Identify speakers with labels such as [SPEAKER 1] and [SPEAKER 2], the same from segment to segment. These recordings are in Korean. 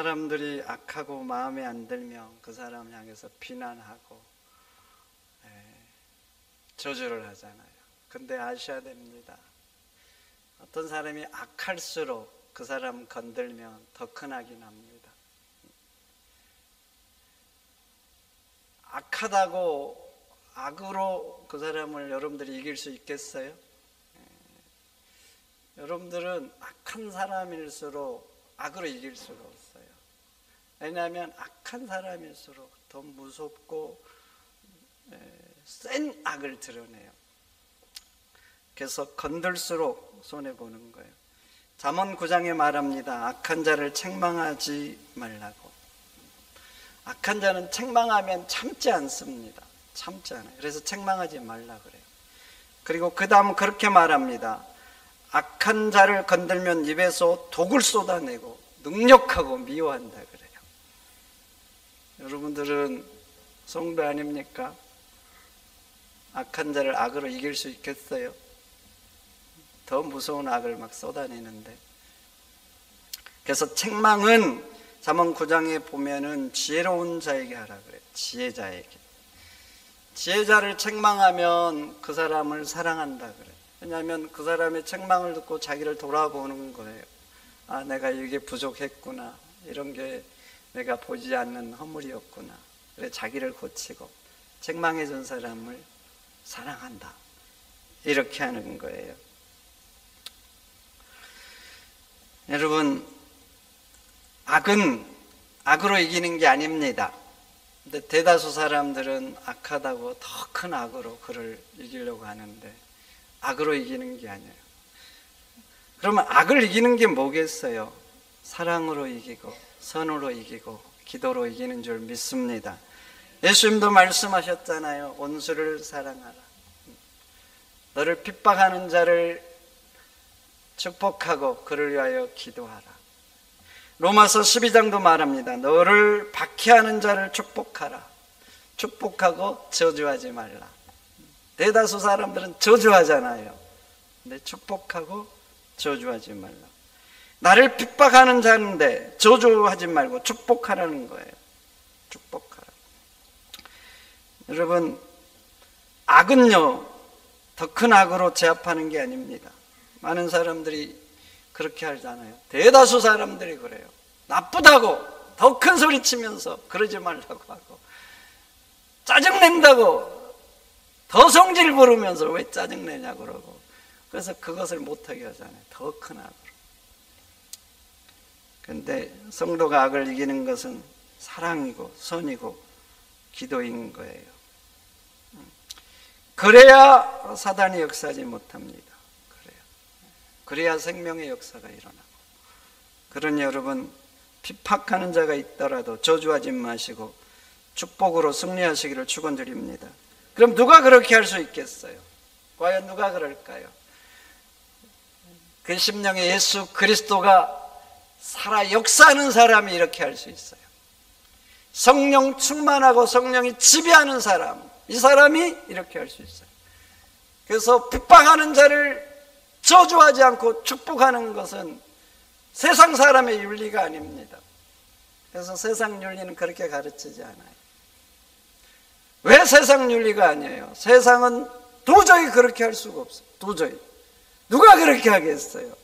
[SPEAKER 1] 사람들이 악하고 마음에 안 들면 그 사람 향해서 비난하고 저주를 하잖아요. 근데 아셔야 됩니다. 어떤 사람이 악할수록 그 사람 건들면 더 큰 악이 납니다. 악하다고 악으로 그 사람을 여러분들이 이길 수 있겠어요? 여러분들은 악한 사람일수록 악으로 이길 수가 없어요. 왜냐하면 악한 사람일수록 더 무섭고 센 악을 드러내요. 그래서 건들수록 손해보는 거예요. 잠언 9장에 말합니다. 악한 자를 책망하지 말라고. 악한 자는 책망하면 참지 않습니다. 참지 않아요. 그래서 책망하지 말라 그래요. 그리고 그 다음 그렇게 말합니다. 악한 자를 건들면 입에서 독을 쏟아내고 능력하고 미워한다 그래요. 여러분들은 성도 아닙니까? 악한 자를 악으로 이길 수 있겠어요? 더 무서운 악을 막 쏟아내는데. 그래서 책망은 잠언 9장에 보면은 지혜로운 자에게 하라 그래요. 지혜자에게. 지혜자를 책망하면 그 사람을 사랑한다 그래요. 왜냐하면 그 사람의 책망을 듣고 자기를 돌아보는 거예요. 아, 내가 이게 부족했구나. 이런 게 내가 보지 않는 허물이었구나. 그래 자기를 고치고 책망해 준 사람을 사랑한다. 이렇게 하는 거예요. 여러분, 악은 악으로 이기는 게 아닙니다. 근데 대다수 사람들은 악하다고 더 큰 악으로 그를 이기려고 하는데 악으로 이기는 게 아니에요. 그러면 악을 이기는 게 뭐겠어요? 사랑으로 이기고 선으로 이기고 기도로 이기는 줄 믿습니다. 예수님도 말씀하셨잖아요. 원수를 사랑하라. 너를 핍박하는 자를 축복하고 그를 위하여 기도하라. 로마서 12장도 말합니다. 너를 박해하는 자를 축복하라. 축복하고 저주하지 말라. 대다수 사람들은 저주하잖아요. 근데 축복하고 저주하지 말라. 나를 핍박하는 자인데 저주하지 말고 축복하라는 거예요. 축복하라. 여러분, 악은요 더 큰 악으로 제압하는 게 아닙니다. 많은 사람들이 그렇게 하잖아요. 대다수 사람들이 그래요. 나쁘다고 더 큰 소리 치면서 그러지 말라고 하고, 짜증낸다고 더 성질 부르면서 왜 짜증내냐고 그러고, 그래서 그것을 못하게 하잖아요. 더 큰 악으로. 그런데 성도가 악을 이기는 것은 사랑이고 선이고 기도인 거예요. 그래야 사단이 역사하지 못합니다. 그래야 생명의 역사가 일어나고. 그러니 여러분, 핍박하는 자가 있더라도 저주하지 마시고 축복으로 승리하시기를 축원드립니다. 그럼 누가 그렇게 할 수 있겠어요? 과연 누가 그럴까요? 그 심령에 예수 그리스도가 살아 역사하는 사람이 이렇게 할 수 있어요. 성령 충만하고 성령이 지배하는 사람, 이 사람이 이렇게 할 수 있어요. 그래서 핍박하는 자를 저주하지 않고 축복하는 것은 세상 사람의 윤리가 아닙니다. 그래서 세상 윤리는 그렇게 가르치지 않아요. 왜 세상 윤리가 아니에요? 세상은 도저히 그렇게 할 수가 없어요. 도저히. 누가 그렇게 하겠어요?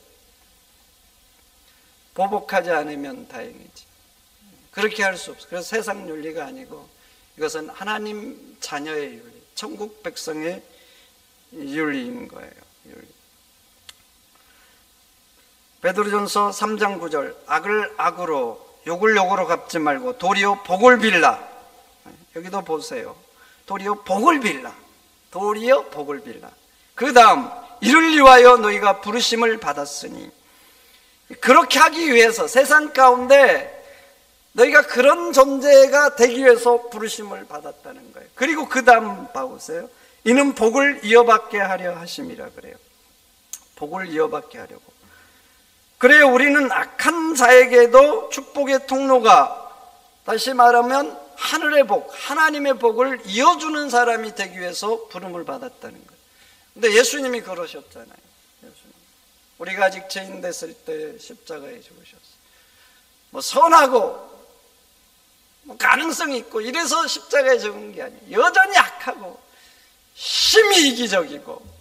[SPEAKER 1] 보복하지 않으면 다행이지. 그렇게 할 수 없어요. 그래서 세상 윤리가 아니고 이것은 하나님 자녀의 윤리, 천국 백성의 윤리인 거예요. 윤리. 베드로전서 3장 9절, 악을 악으로 욕을 욕으로 갚지 말고 도리어 복을 빌라. 여기도 보세요. 도리어 복을 빌라. 도리어 복을 빌라. 그 다음, 이를 위하여 너희가 부르심을 받았으니. 그렇게 하기 위해서 세상 가운데 너희가 그런 존재가 되기 위해서 부르심을 받았다는 거예요. 그리고 그 다음 봐보세요. 이는 복을 이어받게 하려 하심이라 그래요. 복을 이어받게 하려고. 그래요, 우리는 악한 자에게도 축복의 통로가, 다시 말하면 하늘의 복, 하나님의 복을 이어주는 사람이 되기 위해서 부름을 받았다는 거예요. 근데 예수님이 그러셨잖아요. 예수님. 우리가 아직 죄인 됐을 때 십자가에 죽으셨어요. 뭐 선하고 뭐 가능성이 있고 이래서 십자가에 적은 게 아니에요. 여전히 약하고 심히 이기적이고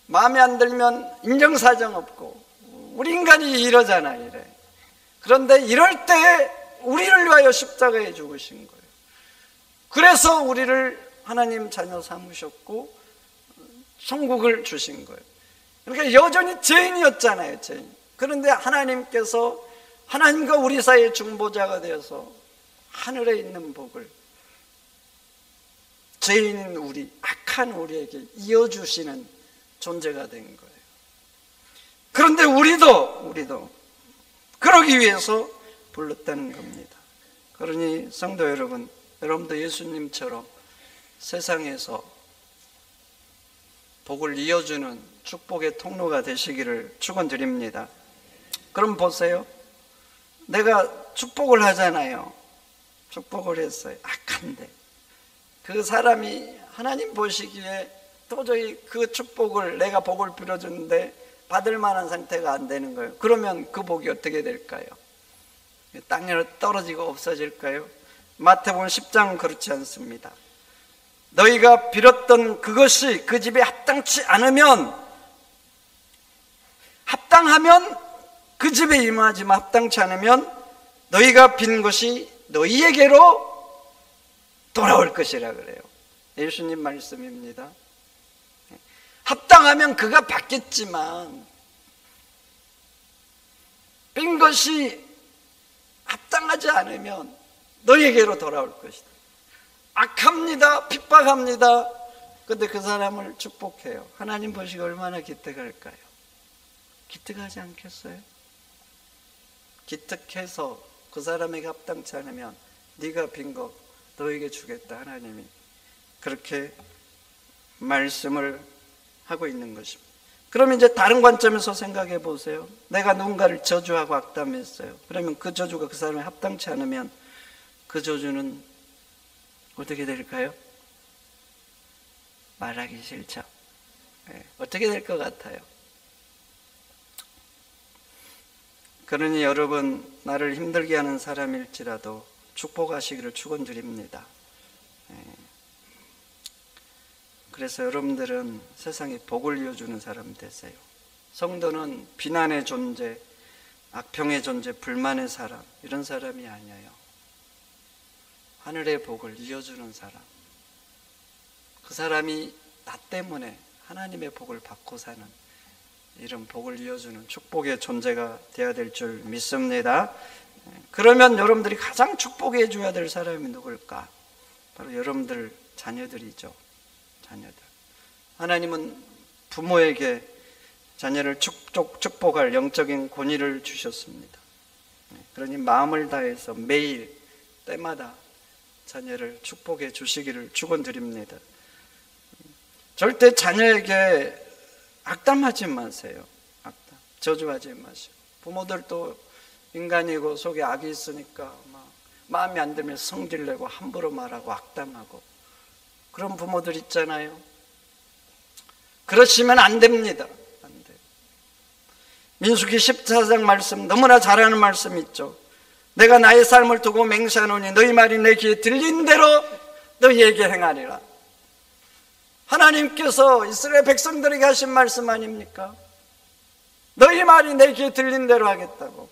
[SPEAKER 1] 마음에 안 들면 인정사정 없고 우리 인간이 이러잖아 이래. 그런데 이럴 때 우리를 위하여 십자가에 죽으신 거예요. 그래서 우리를 하나님 자녀 삼으셨고 천국을 주신 거예요. 그러니까 여전히 죄인이었잖아요, 죄인. 그런데 하나님께서 하나님과 우리 사이의 중보자가 되어서 하늘에 있는 복을 죄인인 우리, 악한 우리에게 이어주시는 존재가 된 거예요. 그런데 우리도 그러기 위해서 불렀다는 겁니다. 그러니 성도 여러분, 여러분도 예수님처럼 세상에서 복을 이어주는 축복의 통로가 되시기를 축원드립니다. 그럼 보세요. 내가 축복을 하잖아요. 축복을 했어요. 악한데 그 사람이 하나님 보시기에 도저히 그 축복을 내가 복을 빌어주는데 받을 만한 상태가 안 되는 거예요. 그러면 그 복이 어떻게 될까요? 땅에 떨어지고 없어질까요? 마태복음 10장은 그렇지 않습니다. 너희가 빌었던 그것이 그 집에 합당치 않으면, 합당하면 그 집에 임하지만 합당치 않으면 너희가 빈 것이 너희에게로 돌아올 것이라 그래요. 예수님 말씀입니다. 합당하면 그가 받겠지만 빈 것이 합당하지 않으면 너희에게로 돌아올 것이다. 악합니다. 핍박합니다. 그런데 그 사람을 축복해요. 하나님 보시기 얼마나 기특할까요? 기특하지 않겠어요? 기특해서 그 사람에게 합당치 않으면 네가 빈 거 너에게 주겠다. 하나님이 그렇게 말씀을 하고 있는 것입니다. 그럼 이제 다른 관점에서 생각해 보세요. 내가 누군가를 저주하고 악담했어요. 그러면 그 저주가 그 사람에 합당치 않으면 그 저주는 어떻게 될까요? 말하기 싫죠. 네. 어떻게 될 것 같아요? 그러니 여러분, 나를 힘들게 하는 사람일지라도 축복하시기를 축원드립니다. 네. 그래서 여러분들은 세상에 복을 이어주는 사람 되세요. 성도는 비난의 존재, 악평의 존재, 불만의 사람, 이런 사람이 아니에요. 하늘의 복을 이어주는 사람, 그 사람이 나 때문에 하나님의 복을 받고 사는 이런 복을 이어주는 축복의 존재가 되어야 될 줄 믿습니다. 그러면 여러분들이 가장 축복해 줘야 될 사람이 누굴까? 바로 여러분들 자녀들이죠. 자녀들. 하나님은 부모에게 자녀를 축복할 영적인 권위를 주셨습니다. 그러니 마음을 다해서 매일 때마다 자녀를 축복해 주시기를 축원드립니다. 절대 자녀에게 악담하지 마세요. 악담, 저주하지 마시고. 부모들도 인간이고 속에 악이 있으니까 마음에 안 들면 성질내고 함부로 말하고 악담하고 그런 부모들 있잖아요. 그러시면 안 됩니다. 안 돼요. 민수기 14장 말씀 너무나 잘 아는 말씀 있죠. 내가 나의 삶을 두고 맹세하노니 너희 말이 내 귀에 들린 대로 너희에게 행하리라. 하나님께서 이스라엘 백성들에게 하신 말씀 아닙니까? 너희 말이 내 귀에 들린 대로 하겠다고.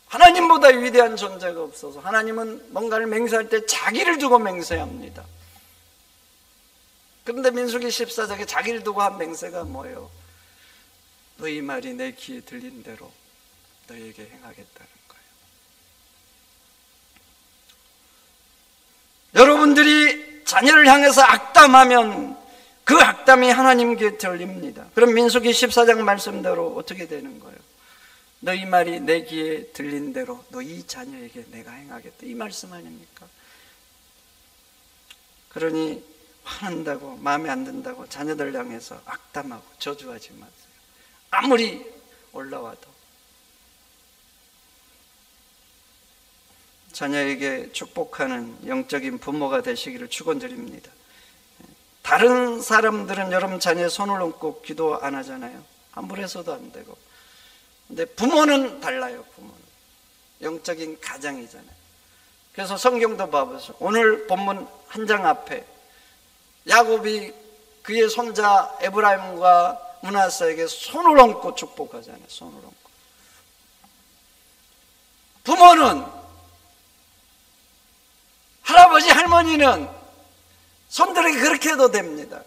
[SPEAKER 1] 하나님보다 위대한 존재가 없어서 하나님은 뭔가를 맹세할 때 자기를 두고 맹세합니다. 그런데 민수기 14장에 자기를 두고 한 맹세가 뭐예요? 너희 말이 내 귀에 들린 대로 너희에게 행하겠다는 거예요. 여러분들이 자녀를 향해서 악담하면 그 악담이 하나님께 들립니다. 그럼 민수기 14장 말씀대로 어떻게 되는 거예요? 너희 말이 내 귀에 들린 대로 너희 자녀에게 내가 행하겠다. 이 말씀 아닙니까? 그러니 화난다고 마음에 안 든다고 자녀들 향해서 악담하고 저주하지 마세요. 아무리 올라와도 자녀에게 축복하는 영적인 부모가 되시기를 축원드립니다. 다른 사람들은 여러분 자녀의 손을 얹고 기도 안 하잖아요. 함부로 해서도 안 되고 근데 부모는 달라요. 부모는 영적인 가장이잖아요. 그래서 성경도 봐보세요. 오늘 본문 한 장 앞에 야곱이 그의 손자 에브라임과 므낫세에게 손을 얹고 축복하잖아요. 손을 얹고. 부모는, 할아버지 할머니는 손들에게 그렇게 해도 됩니다.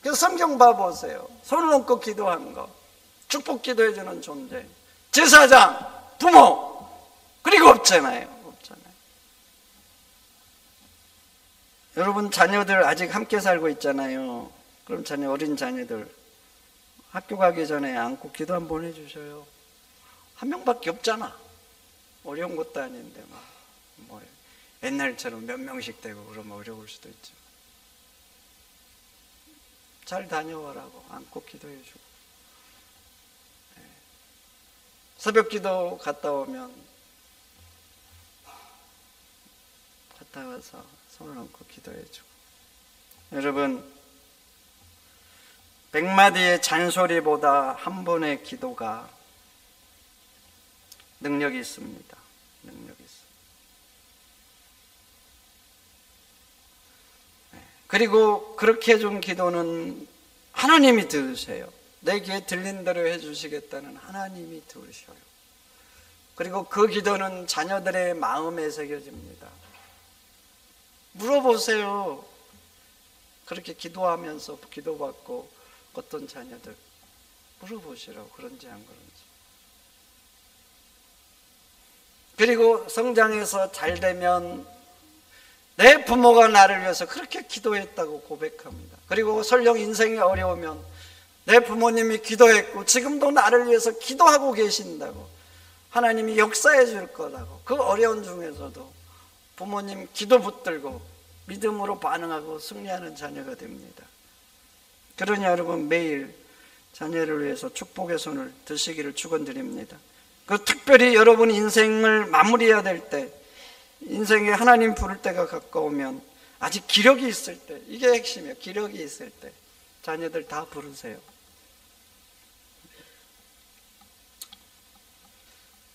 [SPEAKER 1] 그래서 성경 봐보세요. 손을 얹고 기도한 거, 축복 기도해주는 존재, 제사장, 부모, 그리고 없잖아요. 여러분 자녀들 아직 함께 살고 있잖아요. 그럼 어린 자녀들 학교 가기 전에 안고 기도 한번 해주셔요. 한 명밖에 없잖아. 어려운 것도 아닌데 뭐 옛날처럼 몇 명씩 되고 그러면 어려울 수도 있죠. 잘 다녀와라고 안고 기도해주고, 새벽 기도 갔다 오면 갔다 와서 손을 얹고 기도해주고. 여러분, 100마디의 잔소리보다 한 번의 기도가 능력이 있습니다. 능력이 있습니다. 그리고 그렇게 해준 기도는 하나님이 들으세요. 내 귀에 들린 대로 해주시겠다는 하나님이 들으셔요. 그리고 그 기도는 자녀들의 마음에 새겨집니다. 물어보세요. 그렇게 기도하면서 기도받고 어떤 자녀들 물어보시라고, 그런지 안 그런지. 그리고 성장해서 잘 되면 내 부모가 나를 위해서 그렇게 기도했다고 고백합니다. 그리고 설령 인생이 어려우면 내 부모님이 기도했고 지금도 나를 위해서 기도하고 계신다고, 하나님이 역사해 줄 거라고, 그 어려운 중에서도 부모님 기도 붙들고 믿음으로 반응하고 승리하는 자녀가 됩니다. 그러니 여러분, 매일 자녀를 위해서 축복의 손을 드시기를 축원드립니다. 그 특별히 여러분 인생을 마무리해야 될 때, 인생에 하나님 부를 때가 가까우면, 아직 기력이 있을 때, 이게 핵심이에요. 기력이 있을 때 자녀들 다 부르세요.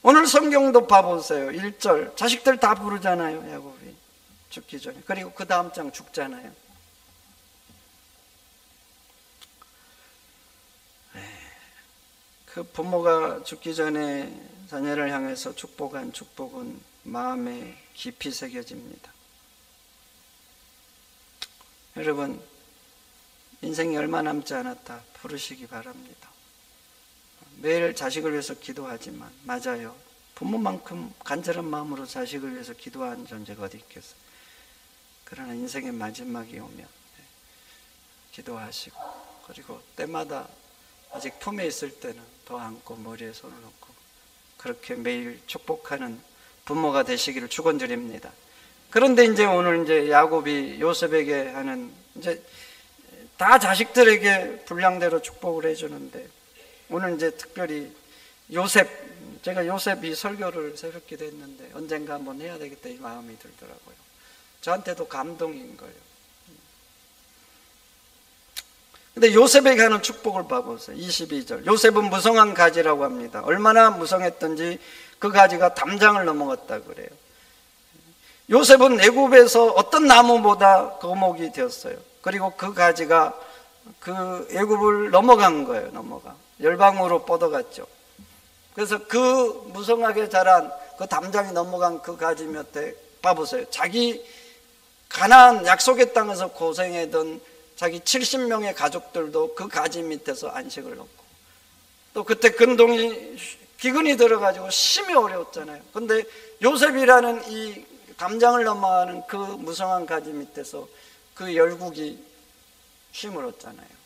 [SPEAKER 1] 오늘 성경도 봐보세요. 1절 자식들 다 부르잖아요. 야곱이 죽기 전에. 그리고 그 다음 장 죽잖아요. 그 부모가 죽기 전에 자녀를 향해서 축복한 축복은 마음에 깊이 새겨집니다. 여러분, 인생이 얼마 남지 않았다 부르시기 바랍니다. 매일 자식을 위해서 기도하지만, 맞아요, 부모만큼 간절한 마음으로 자식을 위해서 기도하는 존재가 어디 있겠어요. 그러나 인생의 마지막이 오면 기도하시고, 그리고 때마다 아직 품에 있을 때는 더 안고 머리에 손을 얹고, 그렇게 매일 축복하는 부모가 되시기를 축원드립니다. 그런데 이제 오늘 이제 야곱이 요셉에게 하는, 이제 다 자식들에게 분량대로 축복을 해주는데, 오늘 이제 특별히 요셉, 제가 요셉이 설교를 새벽기도 했는데 언젠가 한번 해야 되겠다 이 마음이 들더라고요. 저한테도 감동인 거예요. 근데 요셉에게 하는 축복을 봐보세요. 22절. 요셉은 무성한 가지라고 합니다. 얼마나 무성했던지 그 가지가 담장을 넘어갔다 그래요. 요셉은 애굽에서 어떤 나무보다 거목이 되었어요. 그리고 그 가지가 그 애굽을 넘어간 거예요. 넘어가 열방으로 뻗어갔죠. 그래서 그 무성하게 자란 그 담장이 넘어간 그 가지 밑에 봐보세요. 자기 가나안 약속의 땅에서 고생하던 자기 70명의 가족들도 그 가지 밑에서 안식을 얻고, 또 그때 근동이 기근이 들어가지고 심히 어려웠잖아요. 근데 요셉이라는 이 담장을 넘어가는 그 무성한 가지 밑에서 그 열국이 쉼을 얻잖아요.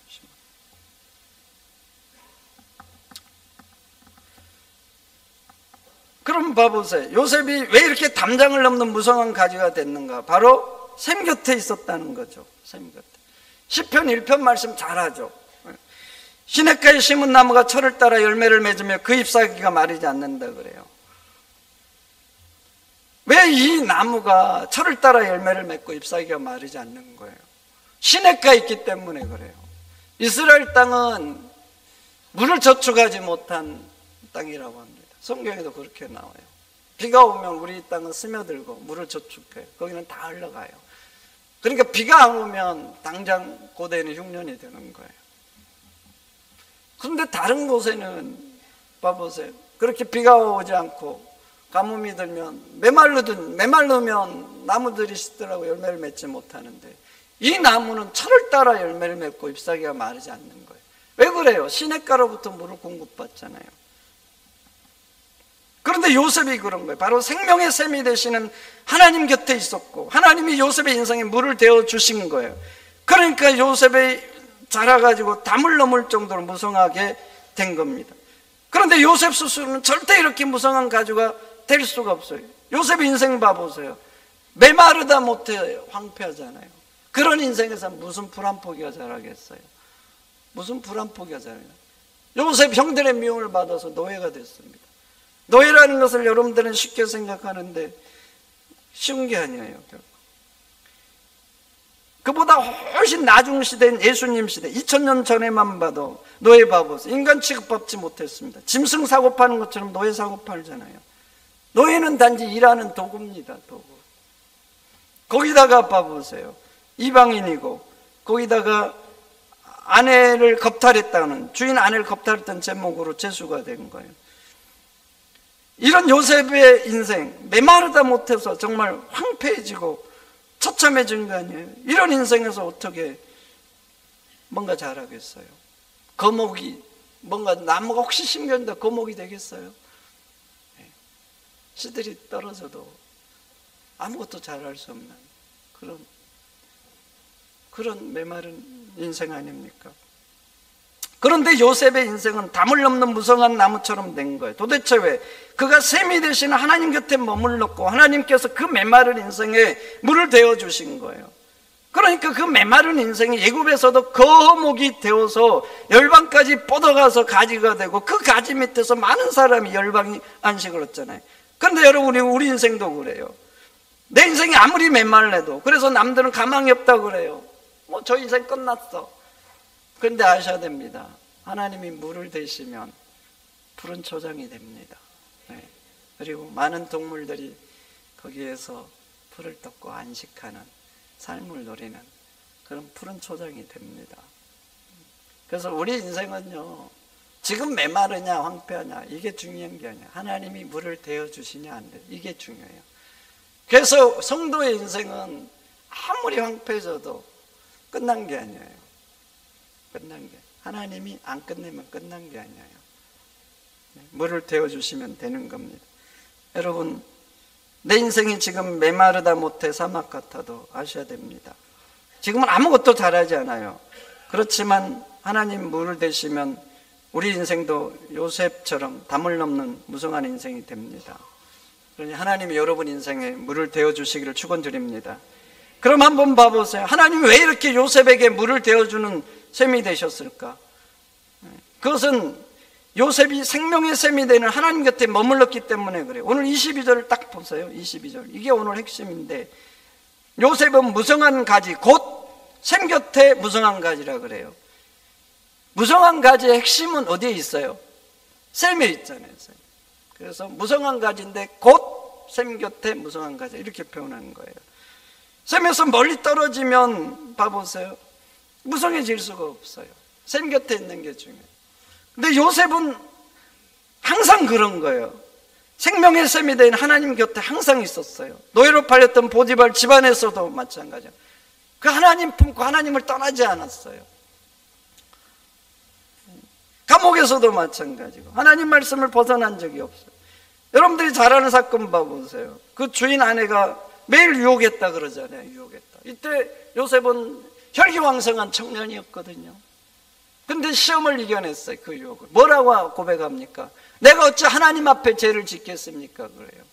[SPEAKER 1] 그럼 봐보세요. 요셉이 왜 이렇게 담장을 넘는 무성한 가지가 됐는가? 바로 샘 곁에 있었다는 거죠. 샘 곁에. 시편 1편 말씀 잘하죠. 시냇가에 심은 나무가 철을 따라 열매를 맺으며 그 잎사귀가 마르지 않는다 그래요. 왜 이 나무가 철을 따라 열매를 맺고 잎사귀가 마르지 않는 거예요? 시냇가에 있기 때문에 그래요. 이스라엘 땅은 물을 저축하지 못한 땅이라고 합니다. 성경에도 그렇게 나와요. 비가 오면 우리 땅은 스며들고 물을 저축해요. 거기는 다 흘러가요. 그러니까 비가 안 오면 당장 고대에는 흉년이 되는 거예요. 그런데 다른 곳에는 봐보세요. 그렇게 비가 오지 않고 가뭄이 들면 메말르면 나무들이 시들하고 열매를 맺지 못하는데, 이 나무는 철을 따라 열매를 맺고 잎사귀가 마르지 않는 거예요. 왜 그래요? 시냇가로부터 물을 공급받잖아요. 그런데 요셉이 그런 거예요. 바로 생명의 샘이 되시는 하나님 곁에 있었고, 하나님이 요셉의 인생에 물을 대어 주신 거예요. 그러니까 요셉이 자라가지고 담을 넘을 정도로 무성하게 된 겁니다. 그런데 요셉 스스로는 절대 이렇게 무성한 가주가 될 수가 없어요. 요셉의 인생 봐보세요. 메마르다 못해 황폐하잖아요. 그런 인생에서 무슨 풀 한 포기가 자라겠어요? 무슨 풀 한 포기가 자라요? 요셉 형들의 미움을 받아서 노예가 됐습니다. 노예라는 것을 여러분들은 쉽게 생각하는데 쉬운 게 아니에요. 그보다 훨씬 나중 시대인 예수님 시대, 2000년 전에만 봐도 노예 봐보세요. 인간 취급받지 못했습니다. 짐승 사고 파는 것처럼 노예 사고 팔잖아요. 노예는 단지 일하는 도구입니다. 도구. 거기다가 봐보세요. 이방인이고 거기다가 아내를 겁탈했다는, 주인 아내를 겁탈했던 제목으로 재수가 된 거예요. 이런 요셉의 인생, 메마르다 못해서 정말 황폐해지고 처참해진 거 아니에요. 이런 인생에서 어떻게 뭔가 잘하겠어요? 거목이, 뭔가 나무가 혹시 심겨진다 거목이 되겠어요? 씨들이 떨어져도 아무것도 잘할 수 없는 그런 메마른 인생 아닙니까? 그런데 요셉의 인생은 담을 넘는 무성한 나무처럼 된 거예요. 도대체 왜? 그가 샘이 되시는 하나님 곁에 머물렀고 하나님께서 그 메마른 인생에 물을 대어 주신 거예요. 그러니까 그 메마른 인생이 애굽에서도 거목이 되어서 열방까지 뻗어가서 가지가 되고, 그 가지 밑에서 많은 사람이 열방이 안식을 얻잖아요. 그런데 여러분, 우리 인생도 그래요. 내 인생이 아무리 메말라도, 그래서 남들은 가망이 없다고 그래요. 뭐 저 인생 끝났어. 그런데 아셔야 됩니다. 하나님이 물을 대시면 푸른 초장이 됩니다. 네. 그리고 많은 동물들이 거기에서 풀을 뜯고 안식하는, 삶을 누리는 그런 푸른 초장이 됩니다. 그래서 우리 인생은요, 지금 메마르냐 황폐하냐 이게 중요한 게 아니에요. 하나님이 물을 대어 주시냐 안 돼, 이게 중요해요. 그래서 성도의 인생은 아무리 황폐해져도 끝난 게 아니에요. 끝난 게, 하나님이 안 끝내면 끝난 게 아니에요. 물을 대어 주시면 되는 겁니다. 여러분, 내 인생이 지금 메마르다 못해 사막 같아도 아셔야 됩니다. 지금은 아무것도 잘하지 않아요. 그렇지만 하나님 물을 대시면 우리 인생도 요셉처럼 담을 넘는 무성한 인생이 됩니다. 그러니 하나님이 여러분 인생에 물을 대어 주시기를 축원드립니다. 그럼 한번 봐보세요. 하나님이 왜 이렇게 요셉에게 물을 대어주는 셈이 되셨을까? 그것은 요셉이 생명의 셈이 되는 하나님 곁에 머물렀기 때문에 그래요. 오늘 22절을 딱 보세요. 22절. 이게 오늘 핵심인데, 요셉은 무성한 가지, 곧 셈 곁에 무성한 가지라 그래요. 무성한 가지의 핵심은 어디에 있어요? 셈에 있잖아요. 셈. 그래서 무성한 가지인데 곧 셈 곁에 무성한 가지, 이렇게 표현하는 거예요. 셈에서 멀리 떨어지면 봐보세요. 무성해질 수가 없어요. 셈 곁에 있는 게 중요해요. 근데 요셉은 항상 그런 거예요. 생명의 셈이 된 하나님 곁에 항상 있었어요. 노예로 팔렸던 보디발 집안에서도 마찬가지예요. 그 하나님 품고 하나님을 떠나지 않았어요. 감옥에서도 마찬가지고 하나님 말씀을 벗어난 적이 없어요. 여러분들이 잘 아는 사건 봐보세요. 그 주인 아내가 매일 유혹했다 그러잖아요. 유혹했다. 이때 요셉은 혈기왕성한 청년이었거든요. 근데 시험을 이겨냈어요. 그 유혹을. 뭐라고 고백합니까? 내가 어찌 하나님 앞에 죄를 짓겠습니까? 그래요.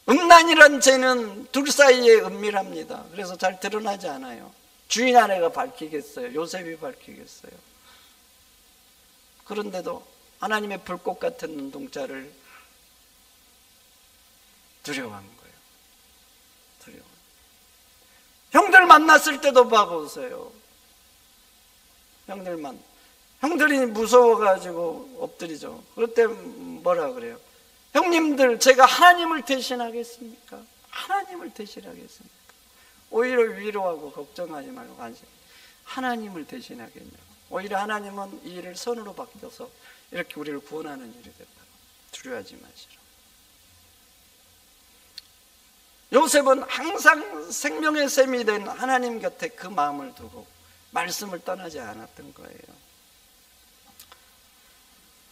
[SPEAKER 1] 음란이란 죄는 둘 사이에 은밀합니다. 그래서 잘 드러나지 않아요. 주인 아내가 밝히겠어요? 요셉이 밝히겠어요? 그런데도 하나님의 불꽃 같은 눈동자를 두려워한 거예요. 두려워. 형들 만났을 때도 봐보세요. 형들만 형들이 무서워가지고 엎드리죠. 그럴 때 뭐라 그래요? 형님들, 제가 하나님을 대신하겠습니까? 하나님을 대신하겠습니까? 오히려 위로하고 걱정하지 말고 관심. 하나님을 대신하겠냐고. 오히려 하나님은 이 일을 선으로 바뀌어서 이렇게 우리를 구원하는 일이 됐다. 두려워하지 마시라. 요셉은 항상 생명의 샘이 된 하나님 곁에 그 마음을 두고 말씀을 떠나지 않았던 거예요.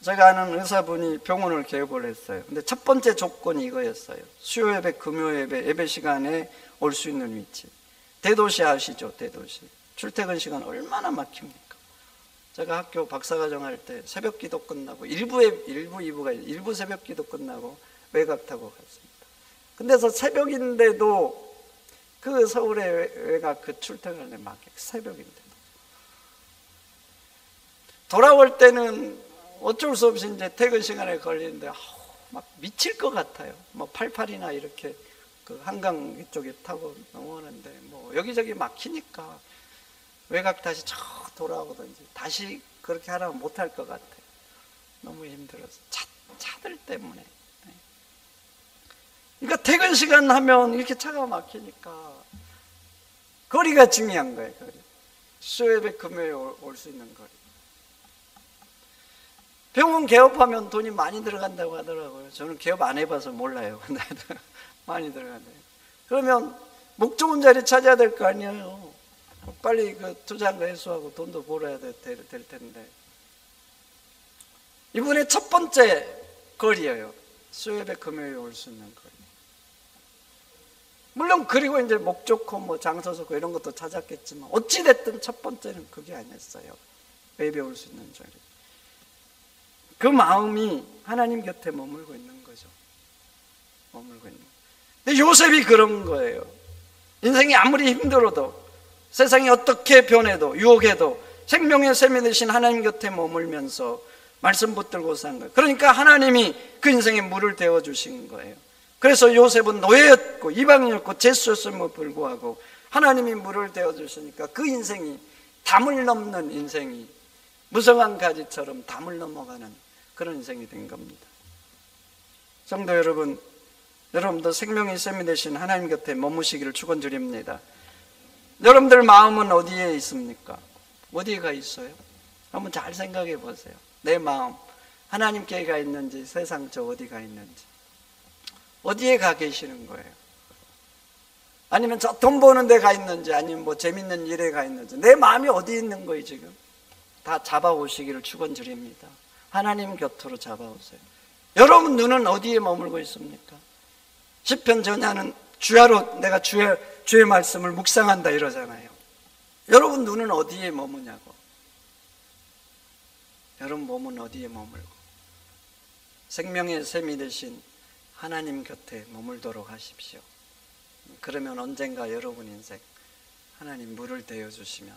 [SPEAKER 1] 제가 아는 의사분이 병원을 개업을 했어요. 근데 첫 번째 조건이 이거였어요. 수요 예배, 금요 예배, 예배 시간에 올 수 있는 위치. 대도시 아시죠? 대도시. 출퇴근 시간 얼마나 막힙니까? 제가 학교 박사과정 할 때 새벽 기도 끝나고 일부 새벽 기도 끝나고 외곽 타고 갔습니다. 근데서 새벽인데도 그 서울의 외곽 그 출퇴근에 막혀. 새벽인데도. 돌아올 때는 어쩔 수 없이 이제 퇴근 시간에 걸리는데 막 미칠 것 같아요. 뭐 88이나 이렇게 그 한강 이쪽에 타고 넘어오는데 뭐 여기저기 막히니까 외곽 다시 저 돌아오든지 다시 그렇게 하라면 못할 것 같아요. 너무 힘들어서 차들 때문에. 그러니까 퇴근 시간 하면 이렇게 차가 막히니까 거리가 중요한 거예요. 거리. 수요예배 금요일에 올 수 있는 거리. 병원 개업하면 돈이 많이 들어간다고 하더라고요. 저는 개업 안 해봐서 몰라요. 근데 많이 들어간대요. 그러면 목 좋은 자리 찾아야 될 거 아니에요. 빨리 그 투자한 거 회수하고 돈도 벌어야 될 텐데. 이분의 첫 번째 거리예요. 수요예배 금요일에 올 수 있는 거리. 물론 그리고 이제 목 좋고 뭐 장소 좋고 이런 것도 찾았겠지만 어찌됐든 첫 번째는 그게 아니었어요. 예배 올 수 있는 자리. 그 마음이 하나님 곁에 머물고 있는 거죠. 머물고 있는. 근데 요셉이 그런 거예요. 인생이 아무리 힘들어도 세상이 어떻게 변해도 유혹해도 생명의 샘이 되신 하나님 곁에 머물면서 말씀 붙들고 산 거예요. 그러니까 하나님이 그 인생에 물을 데워 주신 거예요. 그래서 요셉은 노예였고 이방인이었고 죄수였음에도 불구하고 하나님이 물을 데워 주시니까 그 인생이 담을 넘는 인생이 무성한 가지처럼 담을 넘어가는 그런 인생이 된 겁니다. 성도 여러분, 여러분도 생명의 샘이 되신 하나님 곁에 머무시기를 축원드립니다. 여러분들 마음은 어디에 있습니까? 어디에 가 있어요? 한번 잘 생각해 보세요. 내 마음 하나님께 가 있는지 세상 저 어디 가 있는지 어디에 가 계시는 거예요? 아니면 저 돈 버는 데 가 있는지 아니면 뭐 재밌는 일에 가 있는지 내 마음이 어디 있는 거예요 지금? 다 잡아오시기를 축원드립니다. 하나님 곁으로 잡아오세요. 여러분 눈은 어디에 머물고 있습니까? 시편 전야는 주야로 내가 주의 말씀을 묵상한다 이러잖아요. 여러분 눈은 어디에 머무냐고. 여러분 몸은 어디에 머물고 생명의 샘이 되신 하나님 곁에 머물도록 하십시오. 그러면 언젠가 여러분 인생 하나님 물을 데워 주시면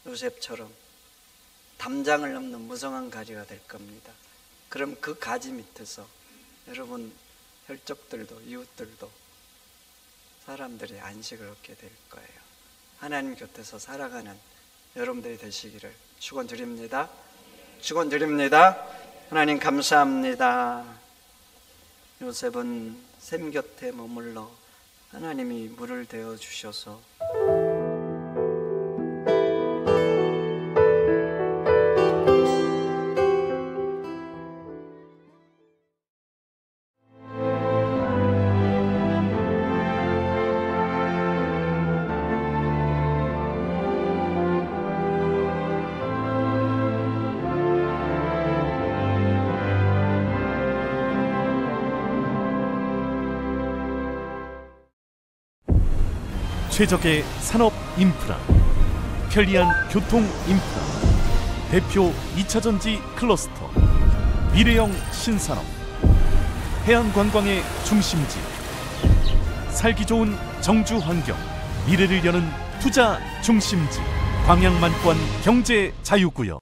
[SPEAKER 1] 요셉처럼 담장을 넘는 무성한 가지가 될 겁니다. 그럼 그 가지 밑에서 여러분 혈족들도 이웃들도 사람들이 안식을 얻게 될 거예요. 하나님 곁에서 살아가는 여러분들이 되시기를 축원드립니다. 축원드립니다. 하나님 감사합니다. 요셉은 샘 곁에 머물러 하나님이 물을 데워 주셔서
[SPEAKER 2] 최적의 산업 인프라, 편리한 교통 인프라, 대표 2차전지 클러스터, 미래형 신산업, 해안관광의 중심지, 살기 좋은 정주 환경, 미래를 여는 투자 중심지, 광양만권 경제 자유구역.